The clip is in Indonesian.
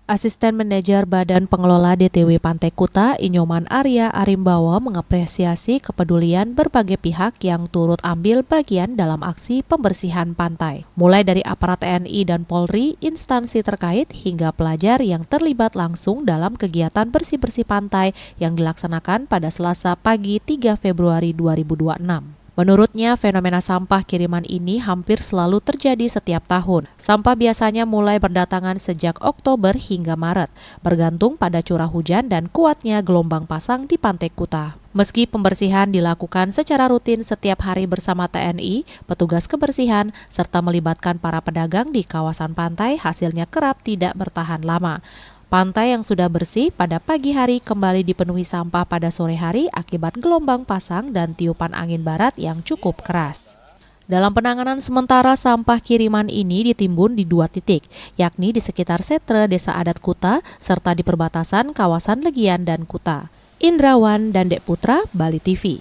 Asisten Manajer Badan Pengelola DTW Pantai Kuta, Inyoman Arya Arimbawa mengapresiasi kepedulian berbagai pihak yang turut ambil bagian dalam aksi pembersihan pantai. Mulai dari aparat TNI dan Polri, instansi terkait hingga pelajar yang terlibat langsung dalam kegiatan bersih-bersih pantai yang dilaksanakan pada Selasa pagi 3 Februari 2026. Menurutnya, fenomena sampah kiriman ini hampir selalu terjadi setiap tahun. Sampah biasanya mulai berdatangan sejak Oktober hingga Maret, bergantung pada curah hujan dan kuatnya gelombang pasang di Pantai Kuta. Meski pembersihan dilakukan secara rutin setiap hari bersama TNI, petugas kebersihan, serta melibatkan para pedagang di kawasan pantai, hasilnya kerap tidak bertahan lama. Pantai yang sudah bersih pada pagi hari kembali dipenuhi sampah pada sore hari akibat gelombang pasang dan tiupan angin barat yang cukup keras. Dalam penanganan sementara, sampah kiriman ini ditimbun di 2 titik, yakni di sekitar Setre Desa Adat Kuta, serta di perbatasan kawasan Legian dan Kuta. Indrawan dan Dek Putra, Bali TV.